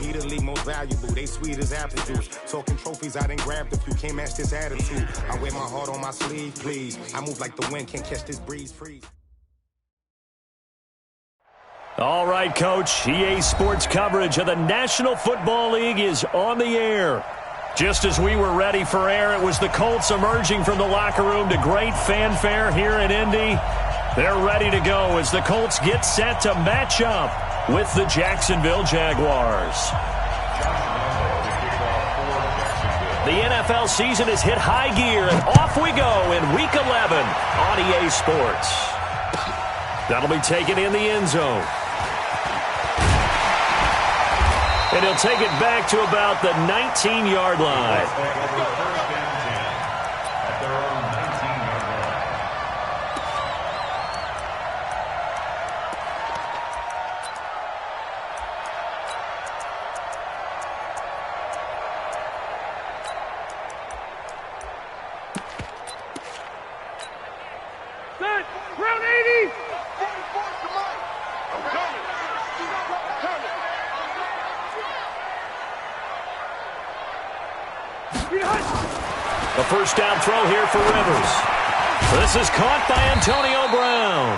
repeatedly most valuable. They sweet as apple juice. Talking trophies, I done grabbed a few. Can't match this attitude. I wear my heart on my sleeve, please. I move like the wind, can't catch this breeze, freeze. All right, Coach. EA Sports coverage of the National Football League is on the air. Just as we were ready for air, it was the Colts emerging from the locker room to great fanfare here in Indy. They're ready to go as the Colts get set to match up with the Jacksonville Jaguars. The NFL season has hit high gear, and off we go in Week 11 on EA Sports. That'll be taken in the end zone. And he'll take it back to about the 19-yard line. Round 80! A first down throw here for Rivers. This is caught by Antonio Brown.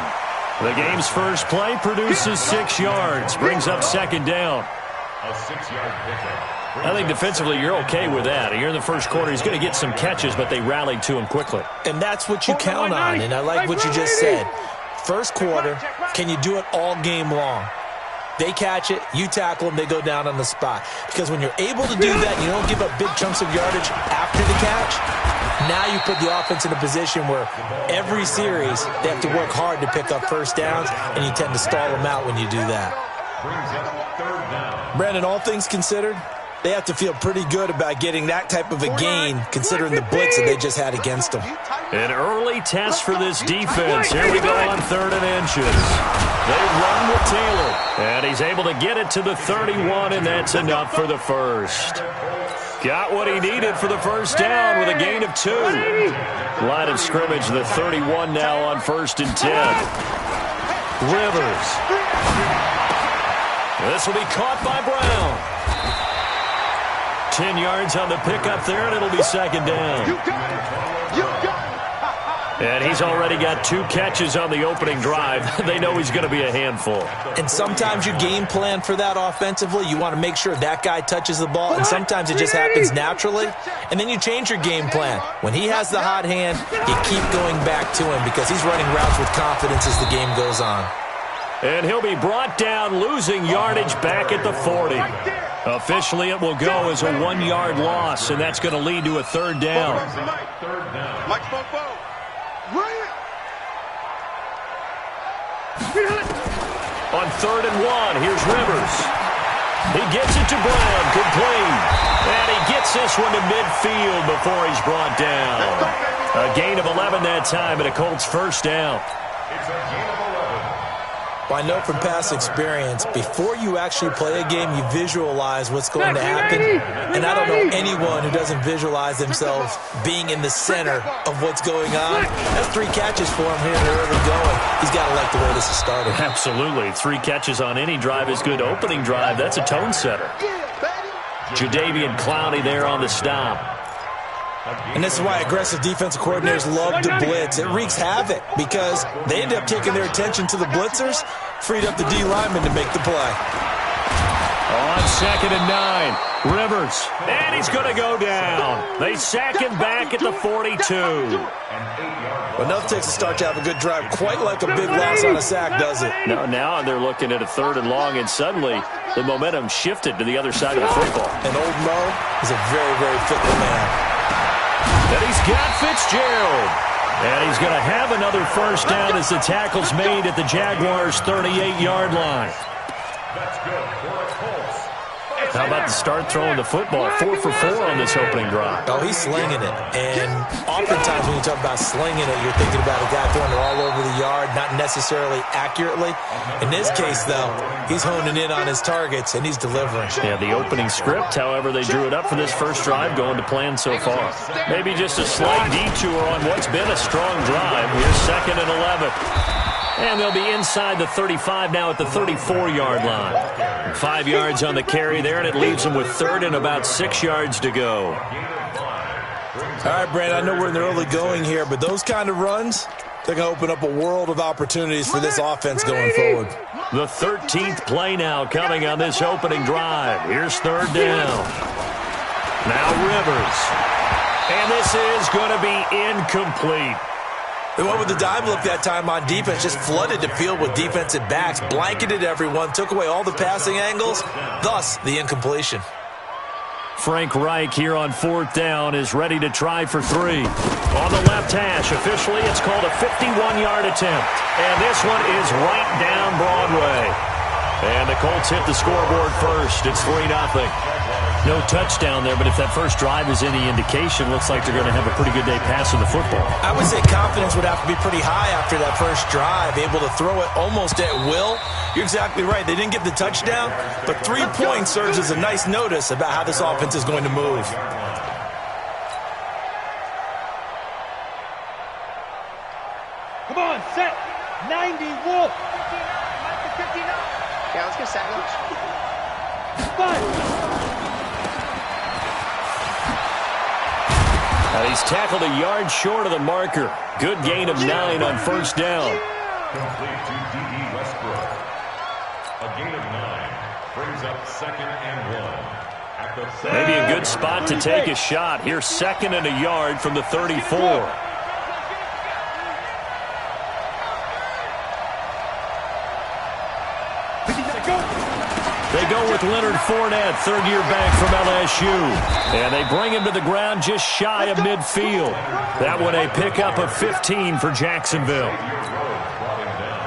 The game's first play produces 6 yards, brings up second down. A 6-yard pickup. I think defensively you're okay with that. Here in the first quarter, he's going to get some catches, but they rallied to him quickly. And that's what you count on, and I like what you just said. First quarter, can you do it all game long? They catch it, you tackle them, they go down on the spot. Because when you're able to do that, you don't give up big chunks of yardage after the catch. Now you put the offense in a position where every series they have to work hard to pick up first downs, and you tend to stall them out when you do that. Brings up third down. Brandon, all things considered, they have to feel pretty good about getting that type of a gain, considering the blitz that they just had against them. An early test for this defense. Here we go on 3rd and inches. They run with Taylor, and he's able to get it to the 31, and that's enough for the first. Got what he needed for the first down with a gain of 2. Line of scrimmage, the 31 now on 1st and 10. Rivers. This will be caught by Brown. 10 yards on the pickup there, and it'll be second down. You got it! You got it! And he's already got 2 catches on the opening drive. They know he's going to be a handful. And sometimes you game plan for that offensively. You want to make sure that guy touches the ball, and sometimes it just happens naturally. And then you change your game plan. When he has the hot hand, you keep going back to him because he's running routes with confidence as the game goes on. And he'll be brought down, losing yardage back at the 40. Officially, it will go as a 1-yard loss, and that's going to lead to a 3rd down. Mike Bobo. On 3rd and 1, here's Rivers. He gets it to Brown, complete. And he gets this one to midfield before he's brought down. A gain of 11 that time, and a Colts first down. It's a gain of 11. Well, I know from past experience, before you actually play a game, you visualize what's going to happen. And I don't know anyone who doesn't visualize themselves being in the center of what's going on. That's 3 catches for him here in the early going. He's got to like the way this is started. Absolutely. 3 catches on any drive is good. Opening drive, that's a tone setter. Jadeveon Clowney there on the stop. And this is why aggressive defensive coordinators love to blitz. It wreaks havoc because they end up taking their attention to the blitzers, freed up the D lineman to make the play. On 2nd and 9, Rivers, and he's going to go down. They sack him back at the 42. Well, enough takes a start to have a good drive, quite like a big loss on a sack, does it? No, now they're looking at a 3rd and long, and suddenly the momentum shifted to the other side of the football. And old Mo is a very, very fickle man. And he's got Fitzgerald. And he's going to have another first down as the tackle's made at the Jaguars' 38-yard line. That's good for the Colts. How about the start throwing the football? 4 for 4 on this opening drive. Oh, he's slinging it. And oftentimes when you talk about slinging it, you're thinking about a guy throwing it all over the yard, not necessarily accurately. In this case, though, he's honing in on his targets, and he's delivering. Yeah, the opening script, however, they drew it up for this first drive, going to plan so far. Maybe just a slight detour on what's been a strong drive. Here's 2nd and 11. And they'll be inside the 35 now at the 34-yard line. 5 yards on the carry there, and it leaves them with third and about 6 yards to go. All right, Brandon, I know we're in the early going here, but those kind of runs, they're going to open up a world of opportunities for this offense going forward. The 13th play now coming on this opening drive. Here's third down. Now Rivers. And this is going to be incomplete. They went with the dime look that time on defense, just flooded the field with defensive backs, blanketed everyone, took away all the passing angles, thus the incompletion. Frank Reich here on fourth down is ready to try for 3. On the left hash, officially it's called a 51-yard attempt. And this one is right down Broadway. And the Colts hit the scoreboard first. It's 3-0. No touchdown there, but if that first drive is any indication, looks like they're going to have a pretty good day passing the football. I would say confidence would have to be pretty high after that first drive, able to throw it almost at will. You're exactly right. They didn't get the touchdown, but 3 points serves as a nice notice about how this offense is going to move. Come on, set. 90, Wolf. 59. Yeah, let's get second. 5. He's tackled a yard short of the marker. Good gain of 9 on first down. Complete to D.E. Westbrook. A gain of 9 brings up 2nd and 1. At the Maybe a good spot to take a shot. Here's 2nd and a yard from the 34. They go with Leonard Fournette, third-year back from LSU. And they bring him to the ground just shy of midfield. That one a pickup of 15 for Jacksonville.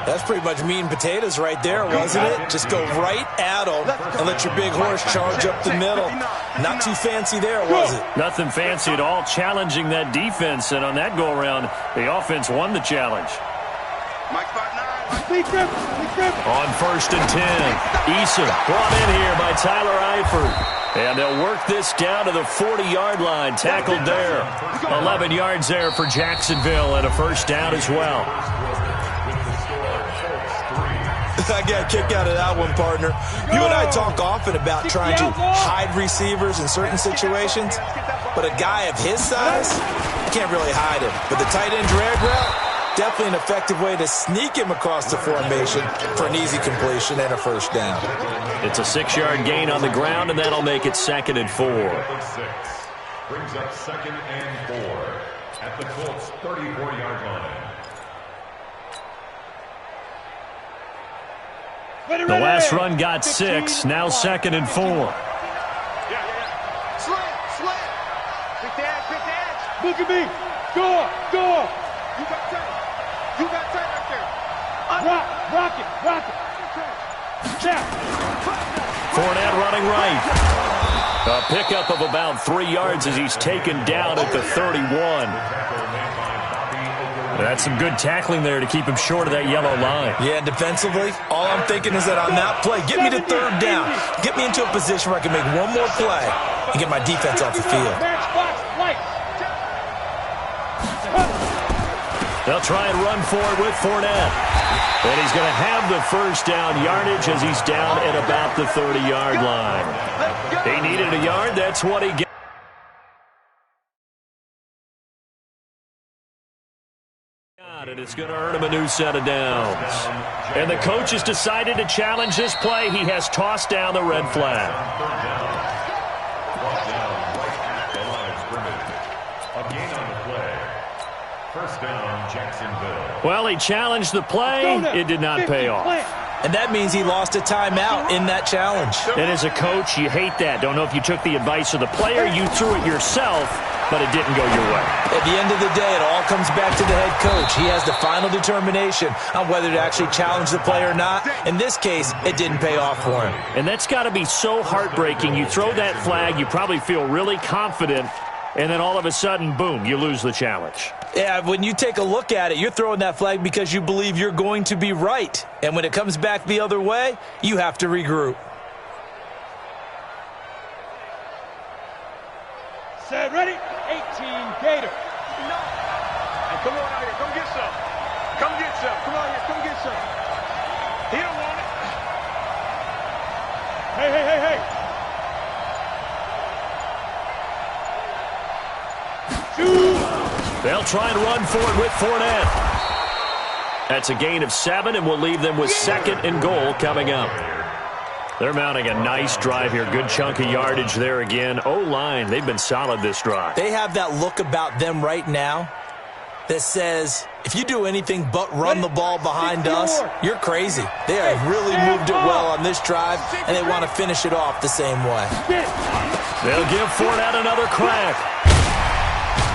That's pretty much meat and potatoes right there, wasn't it? Just go right at them and let your big horse charge up the middle. Not too fancy there, was it? Nothing fancy at all, challenging that defense. And on that go-around, the offense won the challenge. On 1st and 10, Eason brought in here by Tyler Eifert. And they'll work this down to the 40-yard line, tackled there. 11 yards there for Jacksonville and a first down as well. I got a kick out of that one, partner. You and I talk often about trying to hide receivers in certain situations, but a guy of his size, you can't really hide him. But the tight end drag route, definitely an effective way to sneak him across the formation for an easy completion and a first down. It's a 6-yard gain on the ground, and that'll make it 2nd and 4. Brings up 2nd and 4 at the Colts 34-yard line. The last run got 6, now 2nd and 4. Slant. Quick edge. Look at me. Go. You got tight right there. Rock it. Check. Fournette running right. A pickup of about 3 yards as he's taken down at the 31. That's some good tackling there to keep him short of that yellow line. Yeah, defensively, all I'm thinking is that on that play, get me to third down. Get me into a position where I can make one more play and get my defense off the field. They'll try and run for it with Fournette. And he's going to have the first down yardage as he's down at about the 30-yard line. He needed a yard. That's what he got. And it's going to earn him a new set of downs. And the coach has decided to challenge this play. He has tossed down the red flag. First down, Jacksonville. Well, he challenged the play. It did not pay off. And that means he lost a timeout in that challenge. And as a coach, you hate that. Don't know if you took the advice of the player. You threw it yourself, but it didn't go your way. At the end of the day, it all comes back to the head coach. He has the final determination on whether to actually challenge the play or not. In this case, it didn't pay off for him. And that's got to be so heartbreaking. You throw that flag, you probably feel really confident, and then all of a sudden, boom, you lose the challenge. Yeah, when you take a look at it, you're throwing that flag because you believe you're going to be right. And when it comes back the other way, you have to regroup. Set, ready? 18, Gator. Hey, come on out here. Come get some. Come get some. Come on here, come get some. He don't want it. Hey. Shoot. They'll try and run for it with Fournette. That's a gain of 7, and we'll leave them with 2nd and goal coming up. They're mounting a nice drive here. Good chunk of yardage there again. O-line, they've been solid this drive. They have that look about them right now that says, if you do anything but run the ball behind us, you're crazy. They have really moved it well on this drive, and they want to finish it off the same way. They'll give Fournette another crack.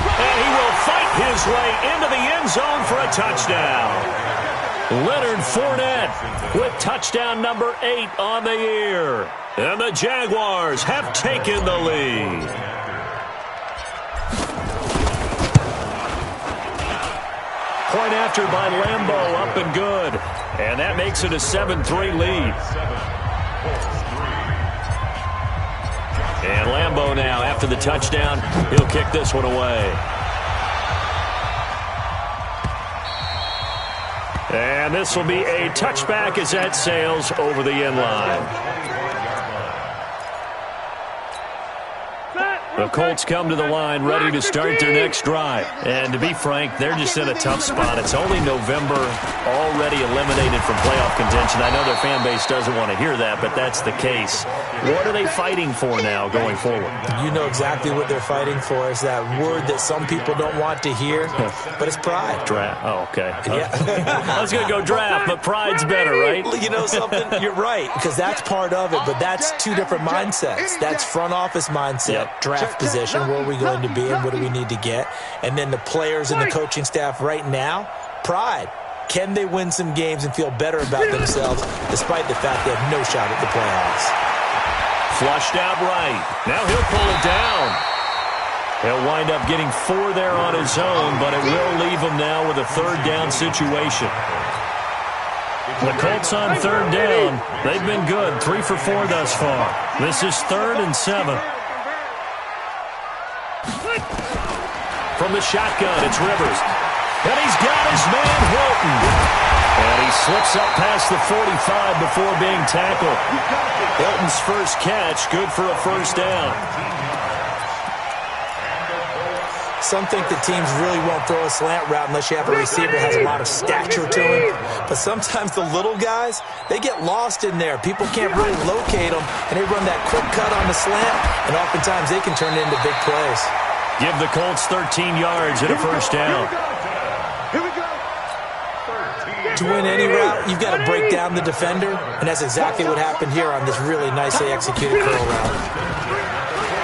And he will fight his way into the end zone for a touchdown. Leonard Fournette with touchdown number 8 on the year. And the Jaguars have taken the lead. Point after by Lambeau, up and good. And that makes it a 7-3 lead. And Lambeau now, after the touchdown, he'll kick this one away. And this will be a touchback as that sails over the end line. The Colts come to the line ready to start their next drive. And to be frank, they're just in a tough spot. It's only November, already eliminated from playoff contention. I know their fan base doesn't want to hear that, but that's the case. What are they fighting for now going forward? You know exactly what they're fighting for. Is that word that some people don't want to hear, but it's pride. Draft. Oh, okay. Yeah. I was going to go draft, but pride's better, right? You know something? You're right, because that's part of it, but that's two different mindsets. That's front office mindset, draft position, where are we going to be and what do we need to get? And then the players and the coaching staff right now, pride. Can they win some games and feel better about themselves despite the fact they have no shot at the playoffs? Flushed out right. Now he'll pull it down. He'll wind up getting 4 there on his own, but it will leave him now with a 3rd down situation. The Colts on 3rd down. They've been good. 3 for 4 thus far. This is 3rd and 7. From the shotgun, it's Rivers. And he's got his man, Hilton. And he slips up past the 45 before being tackled. Hilton's first catch, good for a 1st down. Some think the teams really won't throw a slant route unless you have a receiver that has a lot of stature to him. But sometimes the little guys, they get lost in there. People can't really locate them, and they run that quick cut on the slant, and oftentimes they can turn it into big plays. Give the Colts 13 yards and a 1st down. Here we go. To win any route, you've got to break down the defender, and that's exactly what happened here on this really nicely executed curl route.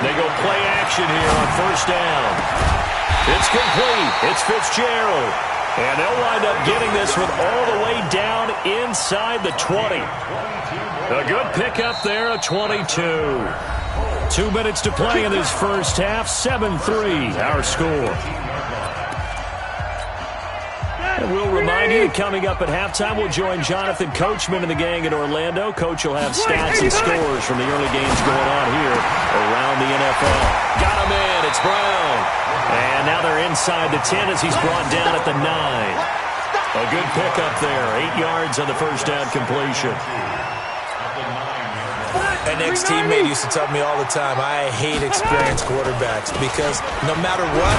They go play action here on 1st down. It's complete. It's Fitzgerald. And they'll wind up getting this one all the way down inside the 20. A good pickup there, a 22. 2 minutes to play in this first half. 7-3, our score. And we'll remind you, coming up at halftime, we'll join Jonathan Coachman and the gang in Orlando. Coach will have stats and scores from the early games going on here around the NFL. Got him in. It's Brown. And now they're inside the 10 as he's brought down at the 9. A good pickup there. 8 yards on the 1st down completion. An ex-teammate used to tell me all the time, I hate experienced quarterbacks because no matter what,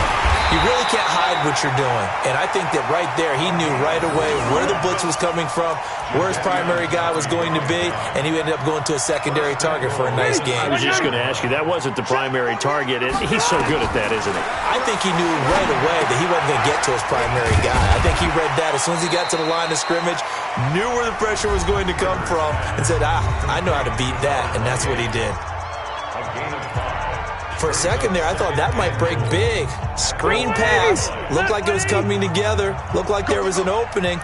you really can't hide what you're doing. And I think that right there, he knew right away where the blitz was coming from, where his primary guy was going to be, and he ended up going to a secondary target for a nice game. I was just going to ask you, that wasn't the primary target. He's so good at that, isn't he? I think he knew right away that he wasn't going to get to his primary guy. I think he read that as soon as he got to the line of scrimmage, knew where the pressure was going to come from, and said, I know how to beat that, and that's what he did. For a second there, I thought that might break big. Screen pass. Looked like it was coming together. Looked like there was an opening.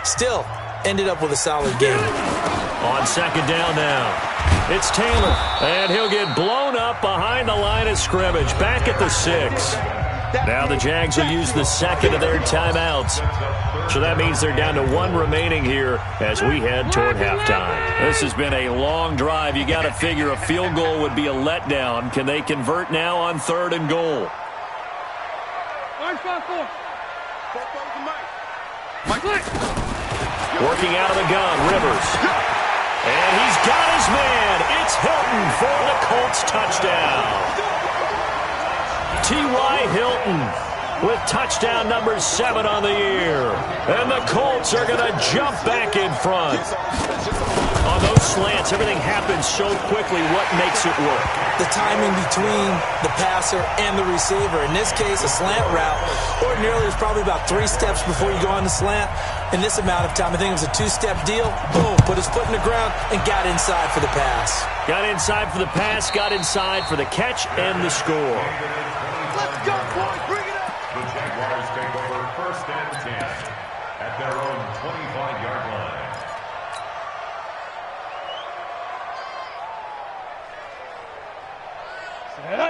Still, ended up with a solid game. On 2nd down now. It's Taylor. And he'll get blown up behind the line of scrimmage. Back at the 6. Now the Jags will use the 2nd of their timeouts. So that means they're down to 1 remaining here as we head toward halftime. This has been a long drive. You got to figure a field goal would be a letdown. Can they convert now on 3rd and goal? Working out of the gun, Rivers. And he's got his man. It's Hilton for the Colts touchdown. T.Y. Hilton with touchdown number 7 on the year. And the Colts are going to jump back in front. On those slants, everything happens so quickly. What makes it work? The timing between the passer and the receiver. In this case, a slant route. Ordinarily, it's probably about 3 steps before you go on the slant. In this amount of time, I think it was a 2-step deal. Boom, put his foot in the ground and got inside for the pass. Got inside for the pass, got inside for the catch and the score. Let's go, boys. Bring it up. The Jaguars take over 1st and 10 at their own 25-yard line.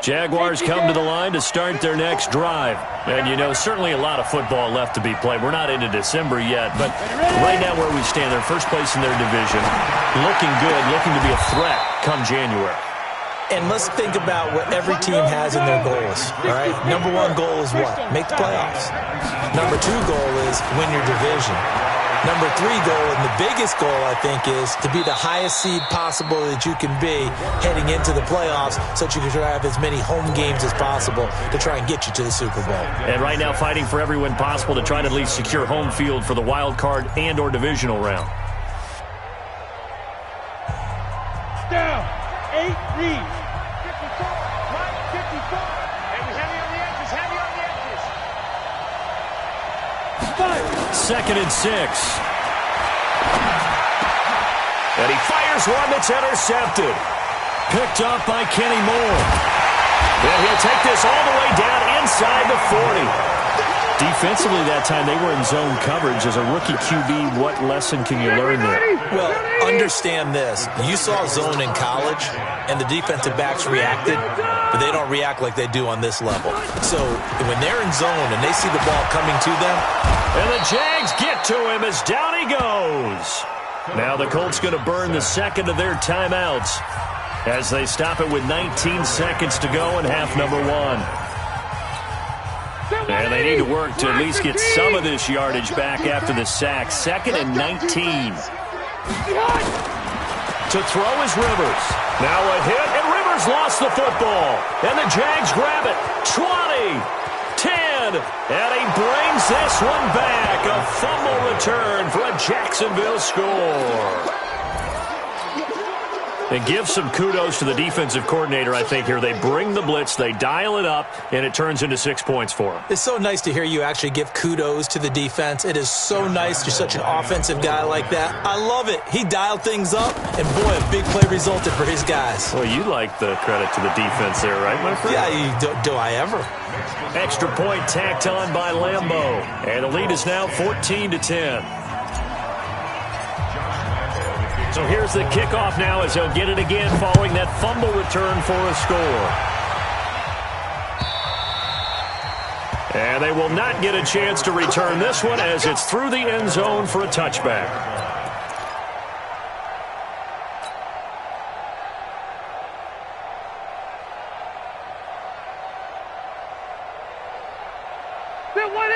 Jaguars come to the line to start their next drive. And, you know, certainly a lot of football left to be played. We're not into December yet, but right now where we stand, they're first place in their division. Looking good, looking to be a threat come January. And let's think about what every team has in their goals, all right? Number 1 goal is what? Make the playoffs. Number 2 goal is win your division. Number 3 goal, and the biggest goal, I think, is to be the highest seed possible that you can be heading into the playoffs so that you can have as many home games as possible to try and get you to the Super Bowl. And right now fighting for every win possible to try to at least secure home field for the wild card and or divisional round. Down. 8 lead. 54. Right, 54. And he's heavy on the edges, heavy on the edges. 5. 2nd and 6. And he fires one that's intercepted. Picked up by Kenny Moore. And he'll take this all the way down inside the 40. Defensively that time, they were in zone coverage. As a rookie QB, what lesson can you learn there? Well, understand this. You saw zone in college, and the defensive backs reacted, but they don't react like they do on this level. So when they're in zone and they see the ball coming to them. And the Jags get to him as down he goes. Now the Colts going to burn the 2nd of their timeouts as they stop it with 19 seconds to go in half number 1. And they need to work to at least get some of this yardage back after the sack. 2nd and 19. To throw is Rivers. Now a hit, and Rivers lost the football. And the Jags grab it. 20, 10, and he brings this one back. A fumble return for a Jacksonville score. And give some kudos to the defensive coordinator, I think, here. They bring the blitz, they dial it up, and it turns into 6 points for them. It's so nice to hear you actually give kudos to the defense. It is so nice. You're such an offensive guy like that. I love it. He dialed things up, and boy, a big play resulted for his guys. Well, you like the credit to the defense there, right, my friend? Yeah, do I ever? Extra point tacked on by Lambeau. And the lead is now 14-10. So here's the kickoff now as he'll get it again following that fumble return for a score. And they will not get a chance to return this one as it's through the end zone for a touchback.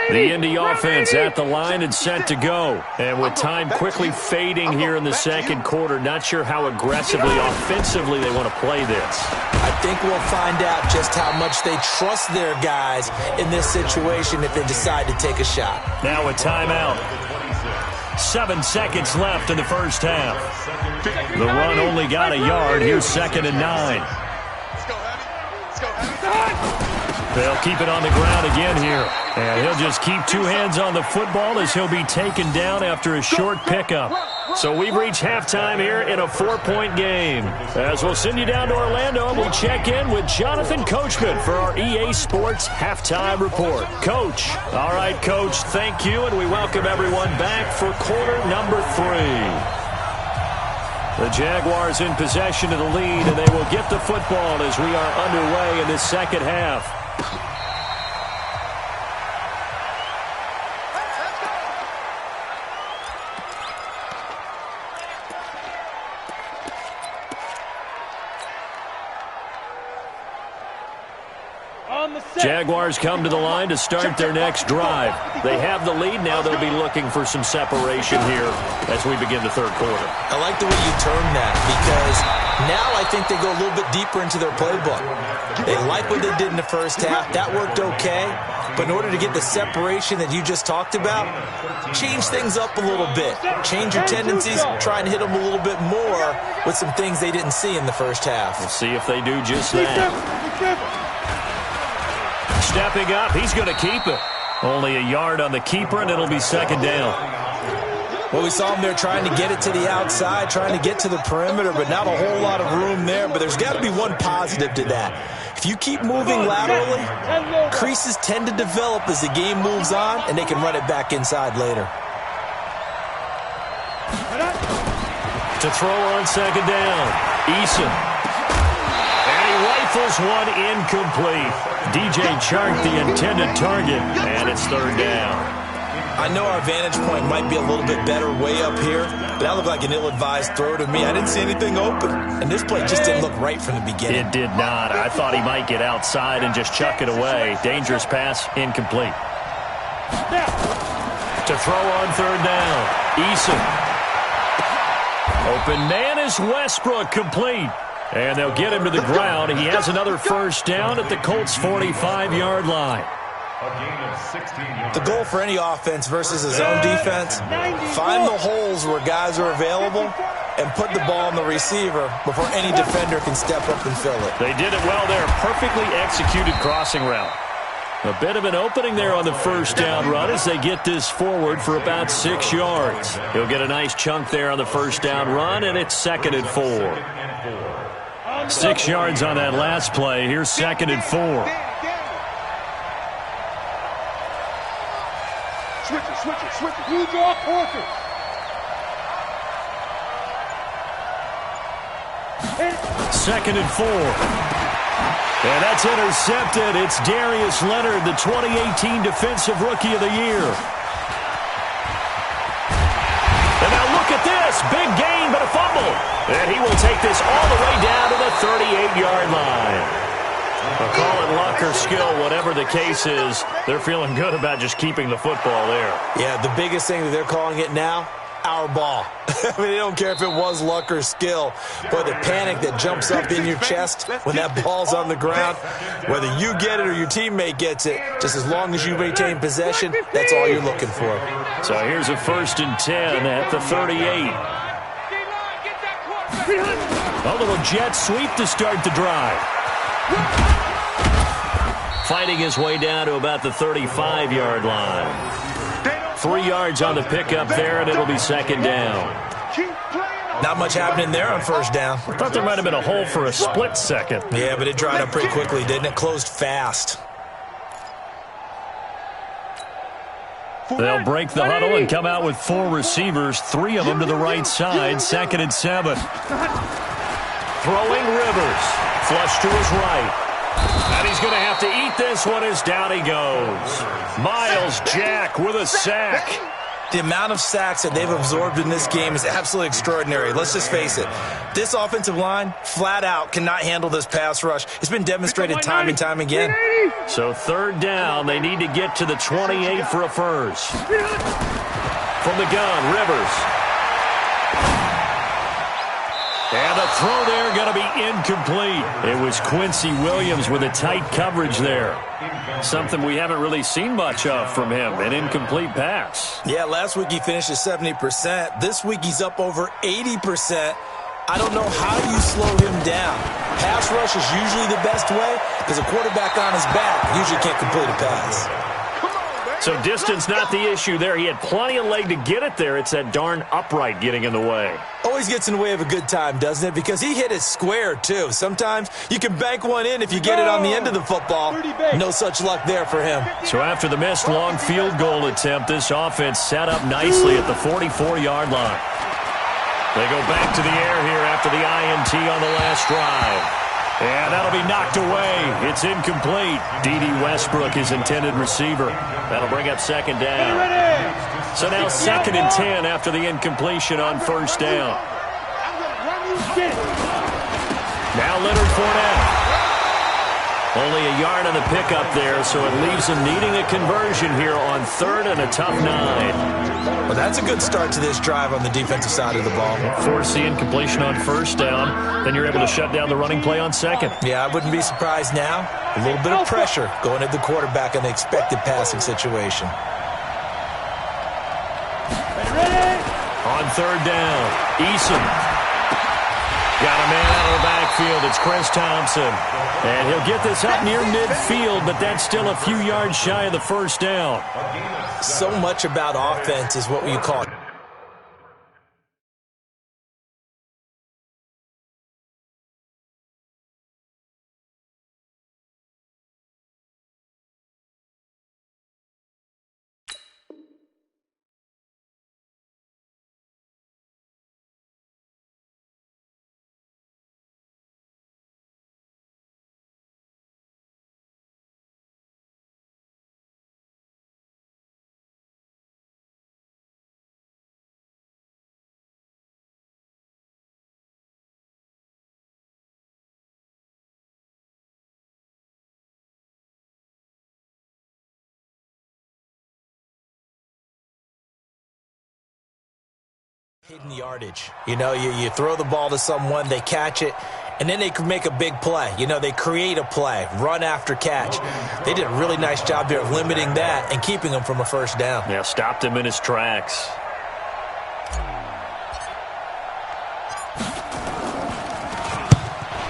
The Indy offense at the line and set to go. And with time quickly fading here in the 2nd quarter, not sure how aggressively, offensively they want to play this. I think we'll find out just how much they trust their guys in this situation if they decide to take a shot. Now a timeout. 7 seconds left in the first half. The run only got a yard. Here's 2nd and 9. They'll keep it on the ground again here. And he'll just keep 2 hands on the football as he'll be taken down after a short pickup. So we've reached halftime here in a 4-point game. As we'll send you down to Orlando, and we'll check in with Jonathan Coachman for our EA Sports Halftime Report. Coach. All right, Coach, thank you, and we welcome everyone back for quarter number 3. The Jaguars in possession of the lead, and they will get the football as we are underway in this second half. Jaguars come to the line to start their next drive. They have the lead. Now they'll be looking for some separation here as we begin the third quarter. I like the way you term that because now I think they go a little bit deeper into their playbook. They like what they did in the first half. That worked okay. But in order to get the separation that you just talked about, change things up a little bit. Change your tendencies. Try and hit them a little bit more with some things they didn't see in the first half. We'll see if they do just that. Stepping up, he's going to keep it. Only a yard on the keeper, and it'll be second down. Well, we saw him there trying to get it to the outside, trying to get to the perimeter, but not a whole lot of room there. But there's got to be one positive to that. If you keep moving laterally, creases tend to develop as the game moves on, and they can run it back inside later. To throw on second down, Eason. And he rifles one incomplete. DJ Chark, the intended target, and it's third down. I know our vantage point might be a little bit better way up here, but that looked like an ill-advised throw to me. I didn't see anything open, and this play just didn't look right from the beginning. It did not. I thought he might get outside and just chuck it away. Dangerous pass, incomplete. To throw on third down, Eason. Open man is Westbrook, complete. And they'll get him to the ground. He has another first down at the Colts' 45-yard line. The goal for any offense versus a zone defense, find the holes where guys are available and put the ball on the receiver before any defender can step up and fill it. They did it well there. Perfectly executed crossing route. A bit of an opening there on the first down run as they get this forward for about 6 yards. He'll get a nice chunk there on the first down run, and it's second and 4. 6 yards on that last play. Here's second and 4. Switch it. You draw quarters. Second and 4. And that's intercepted. It's Darius Leonard, the 2018 Defensive Rookie of the Year. And now look at this. Big gain, but a fumble. And he will take this all the way down to the 38-yard line. I'll call it luck or skill, whatever the case is. They're feeling good about just keeping the football there. Yeah, the biggest thing that they're calling it now, our ball. I mean, they don't care if it was luck or skill, but the panic that jumps up in your chest when that ball's on the ground, whether you get it or your teammate gets it, just as long as you retain possession, that's all you're looking for. So here's a 1st and 10 at the 38. A little jet sweep to start the drive. Fighting his way down to about the 35-yard line. 3 yards on the pickup there, and it'll be second down. Not much happening there on first down. I thought there might have been a hole for a split second. Yeah, but it dried up pretty quickly, didn't it? Closed fast. They'll break the huddle and come out with 4 receivers, 3 of them to the right side, 2nd and 7. Throwing Rivers. Flush to his right. And he's going to have to eat this one as down he goes. Miles Jack with a sack. The amount of sacks that they've absorbed in this game is absolutely extraordinary. Let's just face it. This offensive line, flat out, cannot handle this pass rush. It's been demonstrated time and time again. So third down, they need to get to the 28 for a first. From the gun, Rivers. And the throw there going to be incomplete. It was Quincy Williams with a tight coverage there. Something we haven't really seen much of from him, an incomplete pass. Yeah, last week he finished at 70%. This week he's up over 80%. I don't know how you slow him down. Pass rush is usually the best way because a quarterback on his back usually can't complete a pass. So distance not the issue there. He had plenty of leg to get it there. It's that darn upright getting in the way. Always gets in the way of a good time, doesn't it? Because he hit it square, too. Sometimes you can bank one in if you get it on the end of the football. No such luck there for him. So after the missed long field goal attempt, this offense set up nicely at the 44-yard line. They go back to the air here after the INT on the last drive. And that'll be knocked away. It's incomplete. D.D. Westbrook, his intended receiver. That'll bring up second down. So now 2nd and 10 after the incompletion on first down. Now Leonard Fournette. Only a yard on the pickup there, so it leaves them needing a conversion here on third and a tough 9. Well, that's a good start to this drive on the defensive side of the ball. Force the incompletion on first down. Then you're able to shut down the running play on second. Yeah, I wouldn't be surprised now. A little bit of pressure going at the quarterback in the expected passing situation. On third down, Eason. Got a man out of the backfield. It's Chris Thompson. And he'll get this up near midfield, but that's still a few yards shy of the first down. So much about offense is what you call it. Hidden yardage. You know, you throw the ball to someone, they catch it, and then they can make a big play. You know, they create a play, run after catch. They did a really nice job there of limiting that and keeping him from a first down. Yeah, stopped him in his tracks.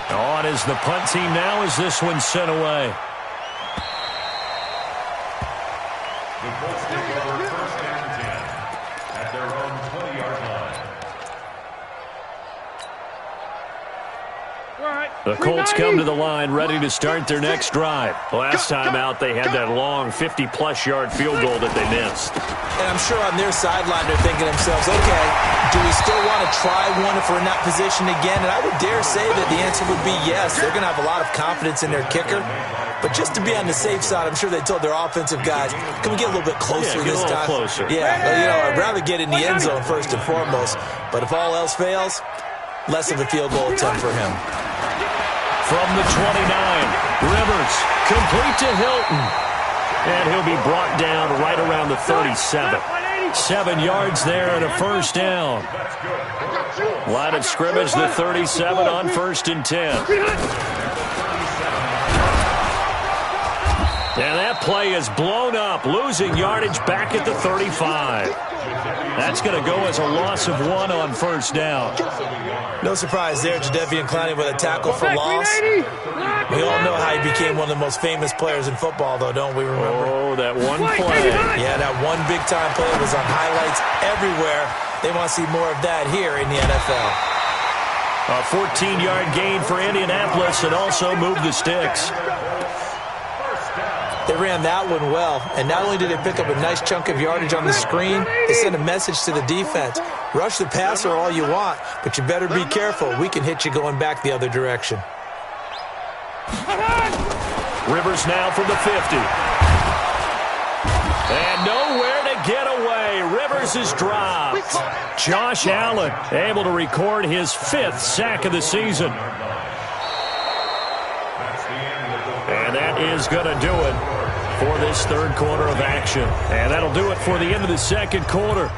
On is the punt team now as this one's sent away. The Colts take over first down 10 at their own 20-yard line. The Colts come to the line ready to start their next drive. Last time out, they had that long 50-plus yard field goal that they missed. And I'm sure on their sideline they're thinking to themselves, okay, do we still want to try one if we're in that position again? And I would dare say that the answer would be yes. They're going to have a lot of confidence in their kicker. But just to be on the safe side, I'm sure they told their offensive guys, can we get a little bit closer this time? Closer. Yeah, you know, I'd rather get in the end zone first and foremost. But if all else fails, less of a field goal attempt for him. From the 29, Rivers, complete to Hilton. And he'll be brought down right around the 37. 7 yards there and a first down. Line of scrimmage, the 37 on 1st and 10. And that play is blown up, losing yardage back at the 35. That's going to go as a loss of 1 on first down. No surprise there, Jadeveon Clowney with a tackle for loss. We all know how he became one of the most famous players in football, though, don't we remember? Oh, that one play. Yeah, that one big-time play was on highlights everywhere. They want to see more of that here in the NFL. A 14-yard gain for Indianapolis and also moved the sticks. They ran that one well, and not only did they pick up a nice chunk of yardage on the screen, they sent a message to the defense. Rush the passer all you want, but you better be careful. We can hit you going back the other direction. Rivers now from the 50. And nowhere to get away. Rivers is dropped. Josh Allen able to record his 5th sack of the season. And that is going to do it for this third quarter of action. And that'll do it for the end of the second quarter.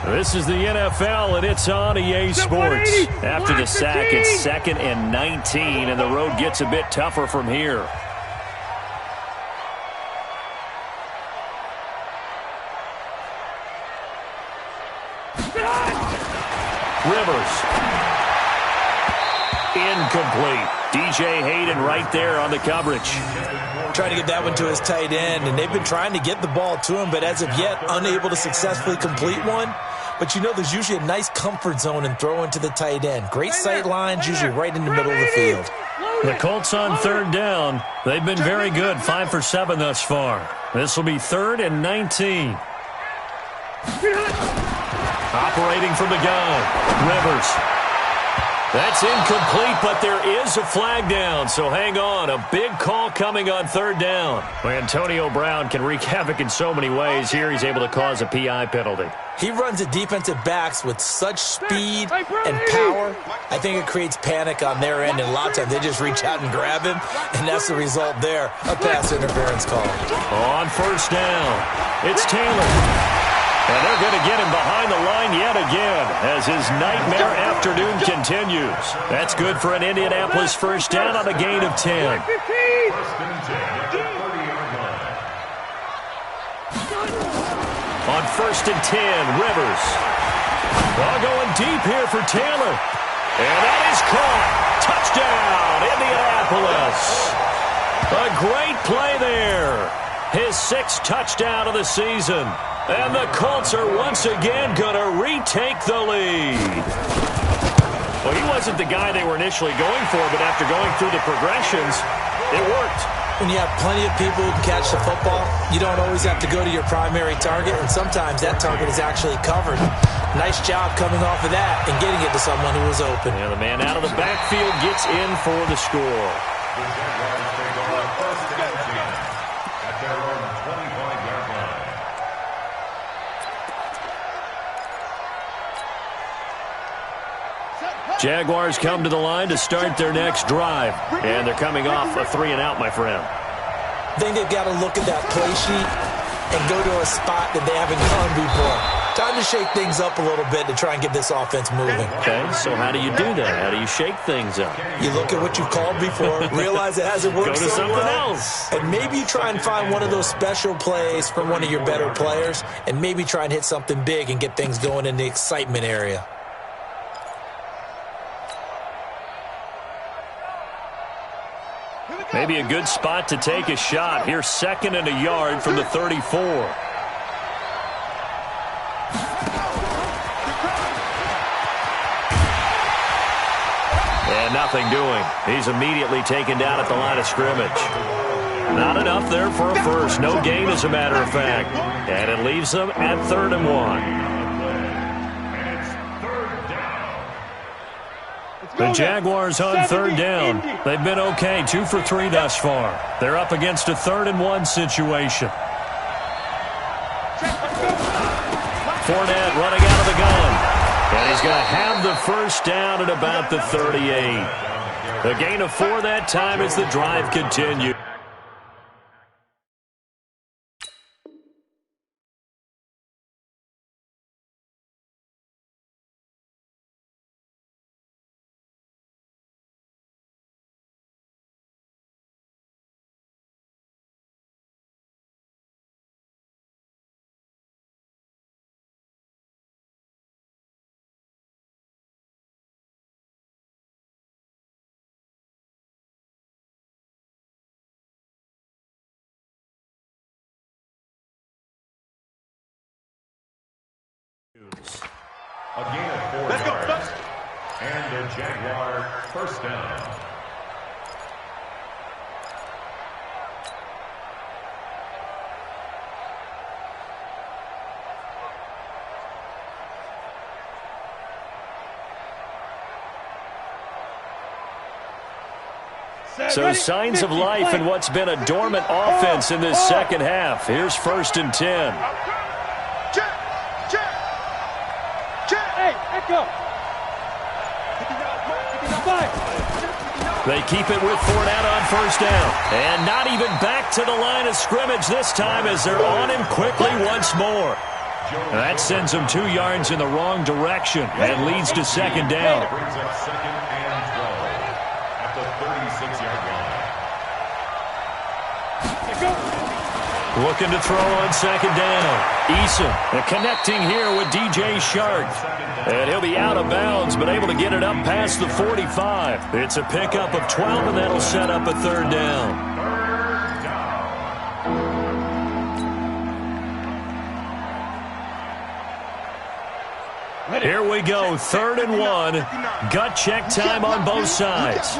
This is the NFL, and it's on EA Sports. After the sack, it's 2nd and 19, and the road gets a bit tougher from here. Rivers. Incomplete. DJ Hayden right there on the coverage. Trying to get that one to his tight end, and they've been trying to get the ball to him, but as of yet, unable to successfully complete one. But you know there's usually a nice comfort zone in throwing to the tight end. Great sight lines, usually right in the middle of the field. The Colts on 3rd down. They've been very good, 5 for 7 thus far. This will be 3rd and 19. Operating from the gun, Rivers. That's incomplete, but there is a flag down, so hang on. A big call coming on third down. Antonio Brown can wreak havoc in so many ways. Here he's able to cause a PI penalty. He runs at defensive backs with such speed and power. I think it creates panic on their end, and a lot of times they just reach out and grab him, and that's the result there, a pass interference call. On first down, it's Taylor. And they're going to get him behind the line yet again as his nightmare afternoon continues. That's good for an Indianapolis first down on a gain of 10. First and 10 at the 30-yard line. On first and 10, Rivers. Ball going deep here for Taylor. And that is caught. Touchdown, Indianapolis. A great play there. His 6th touchdown of the season. And the Colts are once again going to retake the lead. Well, he wasn't the guy they were initially going for, but after going through the progressions, it worked. When you have plenty of people who can catch the football, you don't always have to go to your primary target, and sometimes that target is actually covered. Nice job coming off of that and getting it to someone who was open. And the man out of the backfield gets in for the score. The Jaguars take over first and 10 at their own 25-yard line. Jaguars come to the line to start their next drive. And they're coming off a 3-and-out, my friend. I think they've got to look at that play sheet and go to a spot that they haven't gone before. Time to shake things up a little bit to try and get this offense moving. Okay, so how do you do that? How do you shake things up? You look at what you've called before, realize it hasn't worked Go to so something well, else. and maybe you try and find one of those special plays from one of your better players, and maybe try and hit something big and get things going in the excitement area. Maybe a good spot to take a shot. Here's 2nd and a yard from the 34. And nothing doing. He's immediately taken down at the line of scrimmage. Not enough there for a first. No gain, as a matter of fact. And it leaves them at 3rd and 1. The Jaguars on 3rd down. They've been okay, 2 for 3 thus far. They're up against a 3rd and 1 situation. Fournette running out of the gun. And he's going to have the first down at about the 38. A gain of 4 that time as the drive continues. A gain of 4 yards. And the Jaguar first down. So signs of life in what's been a dormant offense in this second half. Here's 1st and 10. They keep it with Fournette on first down. And not even back to the line of scrimmage this time as they're on him quickly once more. That sends them 2 yards in the wrong direction and leads to 2nd down. Brings up 2nd and 12 at the 36-yard line. Looking to throw on 2nd down. Eason connecting here with DJ Shark. And he'll be out of bounds, but able to get it up past the 45. It's a pickup of 12, and that'll set up a 3rd down. Here we go, 3rd and 1. Gut check time on both sides.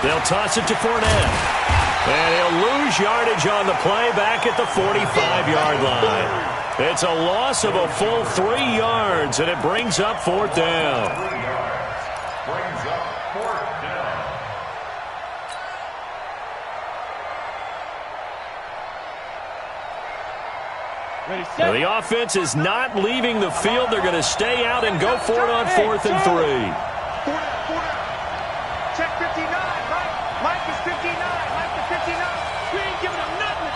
They'll toss it to Fournette. And he'll lose yardage on the play back at the 45-yard line. It's a loss of a full 3 yards, and it brings up 4th down. 3 yards. Brings up 4th down. Ready, set. The offense is not leaving the field. They're going to stay out and go for it on 4th and 3. 4 down. Check 59. Mike is 59. Mike is 59. We ain't giving him nothing.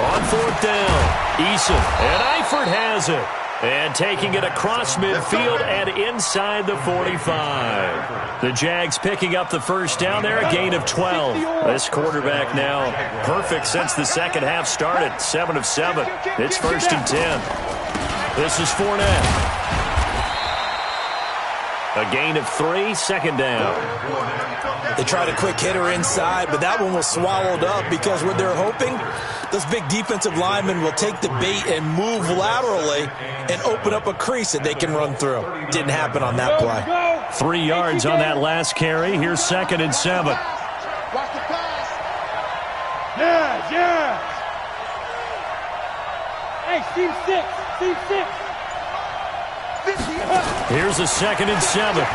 On 4th down, Eason, and Eifert has it. And taking it across midfield and inside the 45. The Jags picking up the first down there, a gain of 12. This quarterback now perfect since the second half started, 7 of 7. It's 1st and 10. This is Fournette. A gain of 3, 2nd down. They tried a quick hitter inside, but that one was swallowed up because what they're hoping, those big defensive linemen will take the bait and move laterally and open up a crease that they can run through. Didn't happen on that play. 3 yards on that last carry. Here's 2nd and 7. Watch the pass. Yeah. Hey, Steve 6. Steve 6. Here's a 2nd and 7.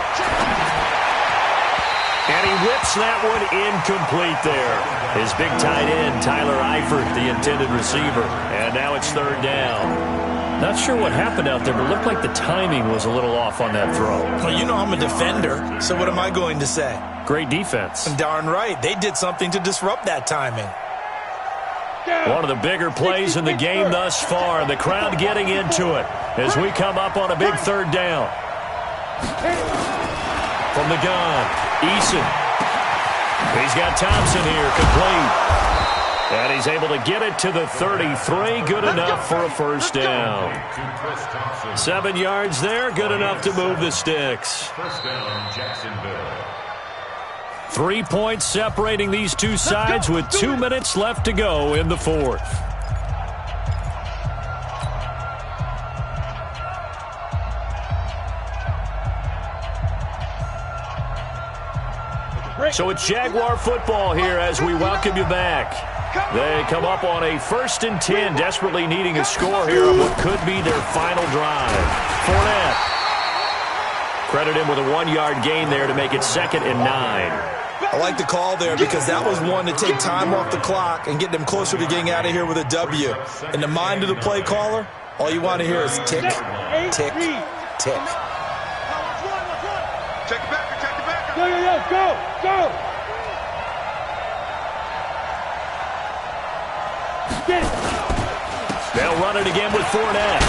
And he whips that one incomplete there. His big tight end, Tyler Eifert, the intended receiver. And now it's 3rd down. Not sure what happened out there, but it looked like the timing was a little off on that throw. Well, you know I'm a defender, so what am I going to say? Great defense. Darn right. They did something to disrupt that timing. One of the bigger plays in the game thus far, and the crowd getting into it as we come up on a big 3rd down. From the gun, Eason. He's got Thompson here, complete. And he's able to get it to the 33, good enough for a 1st down. 7 yards there, good enough to move the sticks. 1st down, Jacksonville. 3 points separating these two sides with 2 minutes left to go in the 4th. So it's Jaguar football here as we welcome you back. They come up on a 1st and 10, desperately needing a score here on what could be their final drive. Fournette. Credit him with a 1-yard gain there to make it 2nd and 9. I like the call there because that was one to take time off the clock and get them closer to getting out of here with a W. In the mind of the play caller, all you want to hear is tick, tick, tick. Check the back. Check the back. Go. Get it. They'll run it again with Fournette.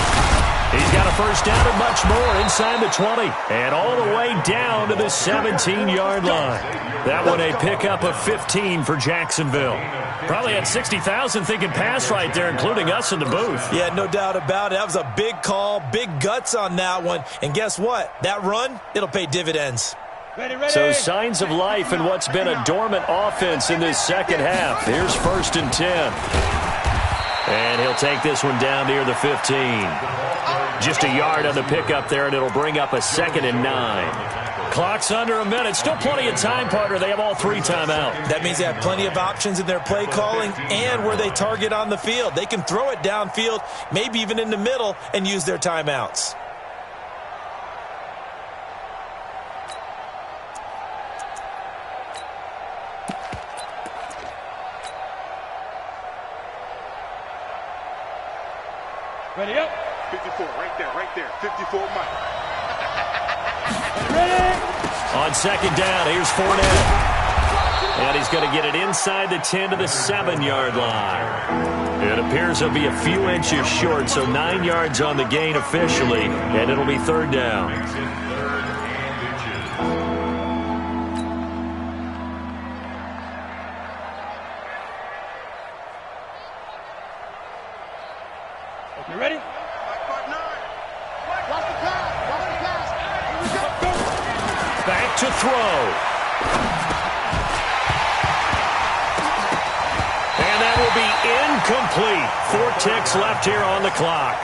He's got a 1st down and much more inside the 20. And all the way down to the 17-yard line. That one a pickup of 15 for Jacksonville. Probably had 60,000 thinking pass right there, including us in the booth. Yeah, no doubt about it. That was a big call, big guts on that one. And guess what? That run, it'll pay dividends. Ready. So signs of life in what's been a dormant offense in this second half. Here's 1st and 10. And he'll take this one down near the 15. Just a yard on the pickup there, and it'll bring up a 2nd and 9. Clock's under a minute. Still plenty of time, partner. They have all 3 timeout. That means they have plenty of options in their play calling and where they target on the field. They can throw it downfield, maybe even in the middle, and use their timeouts. Ready up. 54, right there. 54, Mike. Ready. On 2nd down, here's Fournette. And he's going to get it inside the 10 to the 7-yard line. It appears he'll be a few inches short, so 9 yards on the gain officially, and it'll be 3rd down. You ready? Back to throw. And that will be incomplete. 4 ticks left here on the clock.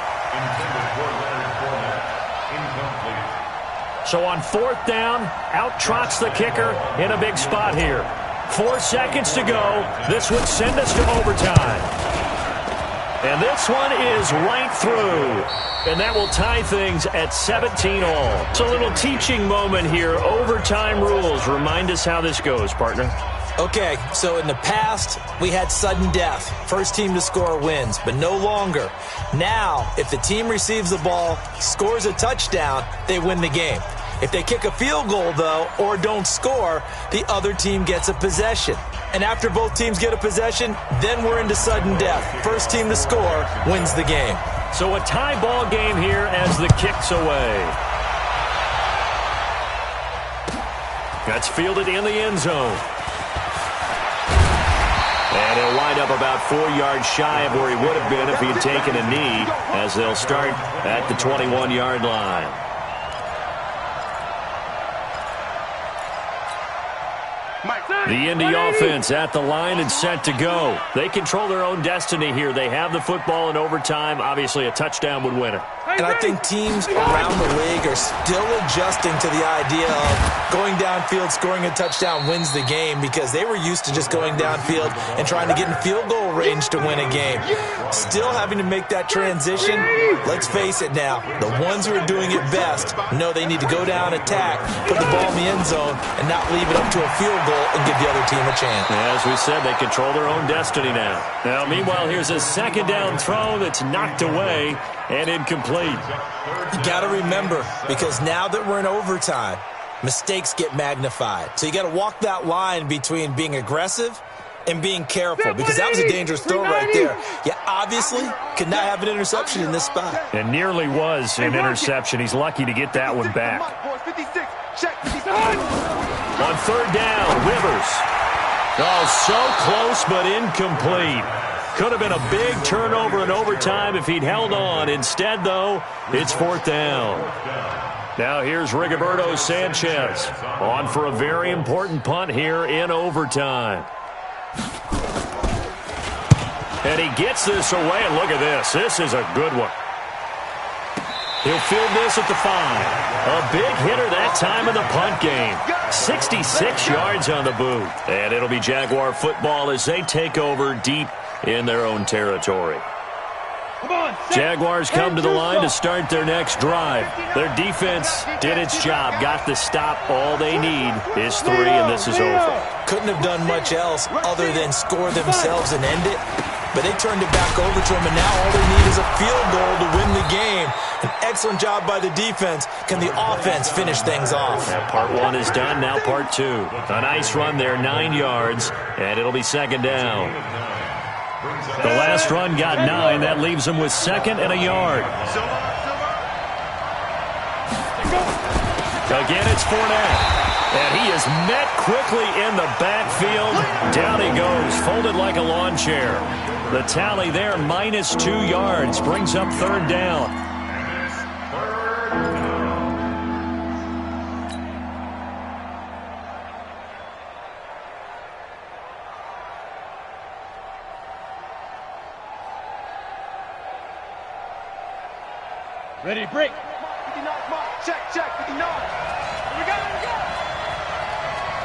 So on 4th down, out trots the kicker in a big spot here. 4 seconds to go. This would send us to overtime. And this one is right through. And that will tie things at 17 all. It's a little teaching moment here. Overtime rules. Remind us how this goes, partner. Okay, so in the past, we had sudden death. First team to score wins, but no longer. Now, if the team receives the ball, scores a touchdown, they win the game. If they kick a field goal, though, or don't score, the other team gets a possession. And after both teams get a possession, then we're into sudden death. First team to score wins the game. So a tie ball game here as the kick's away. That's fielded in the end zone. And he'll wind up about 4 yards shy of where he would have been if he had taken a knee, as they'll start at the 21-yard line. The Indy offense at the line and set to go. They control their own destiny here. They have the football in overtime. Obviously, a touchdown would win it. And I think teams around the league are still adjusting to the idea of going downfield, scoring a touchdown wins the game, because they were used to just going downfield and trying to get in field goal range to win a game. Still having to make that transition. Let's face it now, the ones who are doing it best know they need to go down, attack, put the ball in the end zone, and not leave it up to a field goal and give the other team a chance. As we said, they control their own destiny now. Now, meanwhile, here's a second down throw that's knocked away and incomplete. You got to remember, because now that we're in overtime, mistakes get magnified. So you got to walk that line between being aggressive and being careful, because that was a dangerous throw right there. You obviously could not have an interception in this spot. And nearly was an interception. He's lucky to get that one back. On third down, Rivers. Oh, so close but incomplete. Could have been a big turnover in overtime if he'd held on. Instead, though, it's fourth down. Now here's Rigoberto Sanchez on for a very important punt here in overtime. And he gets this away, and look at this. This is a good one. He'll field this at the 5. A big hitter that time in the punt game. 66 yards on the boot. And it'll be Jaguar football as they take over deep in their own territory. Jaguars come to the line to start their next drive. Their defense did its job, got the stop. All they need is 3, and this is over. Couldn't have done much else other than score themselves and end it. But they turned it back over to him, and now all they need is a field goal to win the game. An excellent job by the defense. Can the offense finish things off? Yeah, part 1 is done, now part 2. A nice run there, 9 yards, and it'll be second down. The last run got 9. That leaves them with second and a yard. Again, it's Fournette. And he is met quickly in the backfield. Down he goes, folded like a lawn chair. The tally there, -2 yards, brings up third down. Ready, break. 59, check, 59. We got it,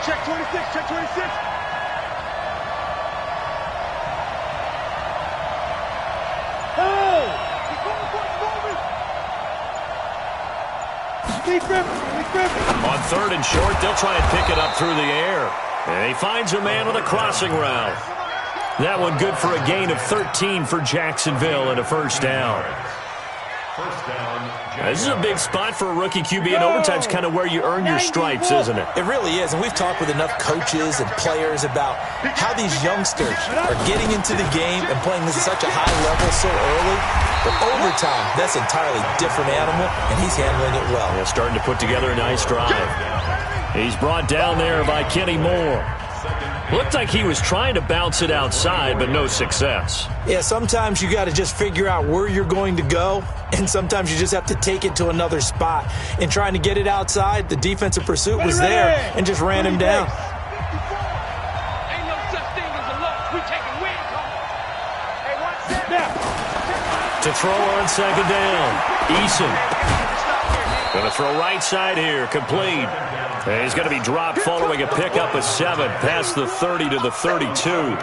Check 26, check 26. Oh! On third and short, they'll try and pick it up through the air. And he finds a man with a crossing route. That one good for a gain of 13 for Jacksonville and a first down. This is a big spot for a rookie QB, and overtime's kind of where you earn your stripes, isn't it? It really is, and we've talked with enough coaches and players about how these youngsters are getting into the game and playing this at such a high level so early. But overtime, that's an entirely different animal, and he's handling it well. Yeah, starting to put together a nice drive. He's brought down there by Kenny Moore. Looked like he was trying to bounce it outside, but no success. Yeah, sometimes you got to just figure out where you're going to go, and sometimes you just have to take it to another spot. In trying to get it outside, the defensive pursuit was there and just ran him down. Ain't no such thing as a loss. We taking wins home. Hey, watch that. To throw on second down, Eason. Going to throw right side here, complete. And he's going to be dropped following a pickup of 7 past the 30 to the 32.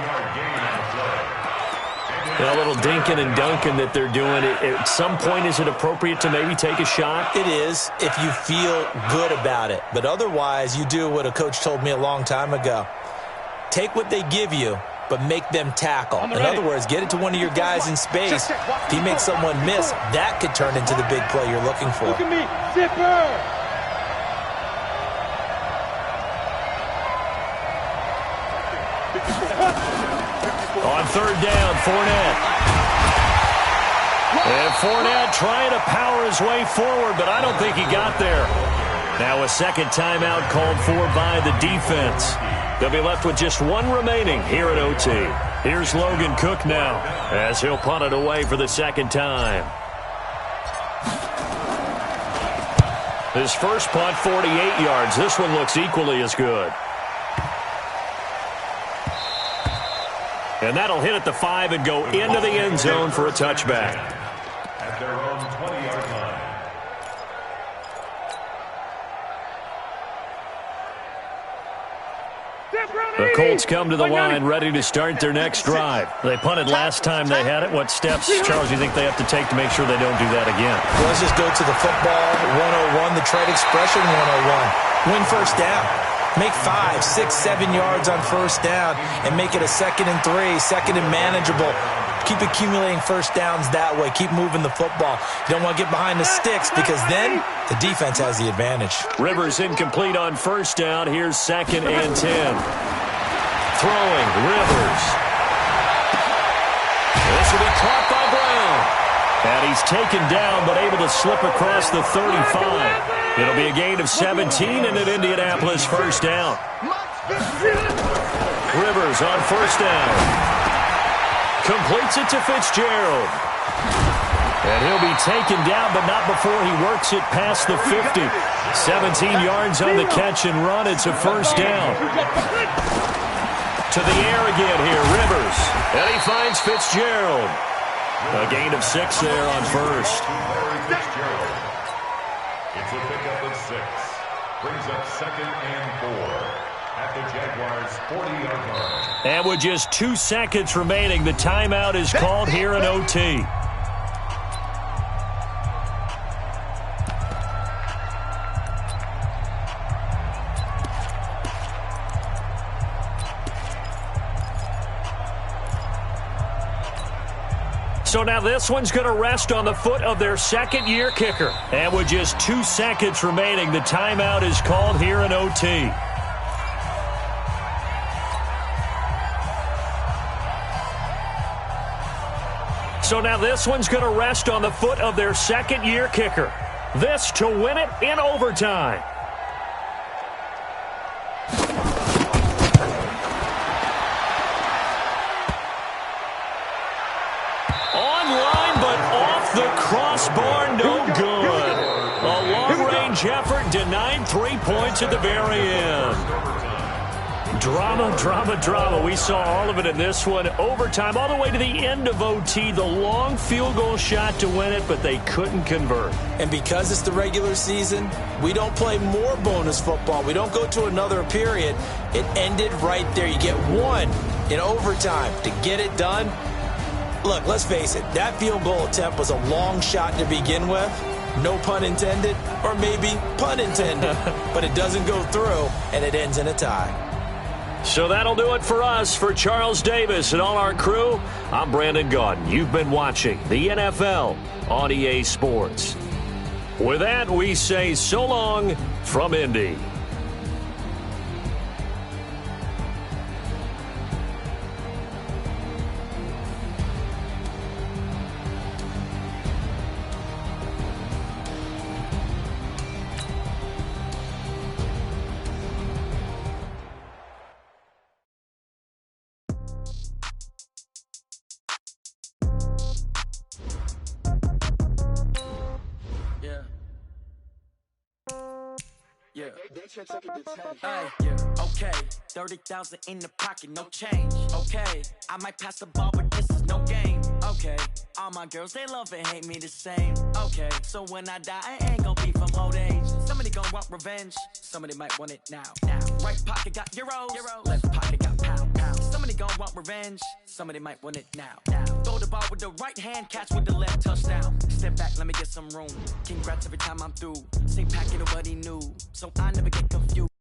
A little dinking and dunking that they're doing. At some point, is it appropriate to maybe take a shot? It is if you feel good about it. But otherwise, you do what a coach told me a long time ago. Take what they give you, but make them tackle. In other words, get it to one of your guys in space. If he makes someone miss, that could turn into the big play you're looking for. Look at me, zipper! On third down, Fournette. And Fournette trying to power his way forward, but I don't think he got there. Now a second timeout called for by the defense. They'll be left with just one remaining here at OT. Here's Logan Cook now as he'll punt it away for the second time. His first punt, 48 yards. This one looks equally as good. And that'll hit at the 5 and go into the end zone for a touchback. At their own 20-yard line. The Colts come to the line ready to start their next drive. They punted last time they had it. What steps, Charles, do you think they have to take to make sure they don't do that again? Well, let's just go to the football 101, the trade expression 101. Win first down. Make 5, 6, 7 yards on first down and make it a 2nd and 3, second and manageable. Keep accumulating first downs that way. Keep moving the football. You don't want to get behind the sticks because then the defense has the advantage. Rivers incomplete on first down. Here's 2nd and 10. Throwing, Rivers. This will be caught by Brown. And he's taken down but able to slip across the 35. It'll be a gain of 17 and an Indianapolis first down. Rivers on first down. Completes it to Fitzgerald. And he'll be taken down, but not before he works it past the 50. 17 yards on the catch and run. It's a first down. To the air again here, Rivers. And he finds Fitzgerald. A gain of 6 there on first. It's a pickup of 6. Brings up 2nd and 4 at the Jaguars' 40-yard line. And with just 2 seconds remaining, the timeout is called here in OT. So now this one's going to rest on the foot of their second-year kicker. And with just 2 seconds remaining, the timeout is called here in OT. So now this one's going to rest on the foot of their second-year kicker. This to win it in overtime. Online, but off the crossbar, no good. A long-range effort denied 3 points at the very end. Drama, drama, drama. We saw all of it in this one. Overtime, all the way to the end of OT. The long field goal shot to win it, but they couldn't convert. And because it's the regular season, we don't play more bonus football. We don't go to another period. It ended right there. You get one in overtime to get it done. Look, let's face it. That field goal attempt was a long shot to begin with. No pun intended, or maybe pun intended. But it doesn't go through, and it ends in a tie. So that'll do it for us. For Charles Davis and all our crew, I'm Brandon Gaudin. You've been watching the NFL on EA Sports. With that, we say so long from Indy. Okay, 30,000 in the pocket, no change. Okay, I might pass the ball, but this is no game. Okay, all my girls, they love and hate me the same. Okay, so when I die, I ain't gon' be from old age. Somebody gon' want revenge. Somebody might want it now. Right pocket got euros. Left pocket got pound. Somebody gon' want revenge. Somebody might want it now. Throw the ball with the right hand, catch with the left, touchdown. Step back, let me get some room. Congrats every time I'm through. Same packet of what he knew, so I never get confused.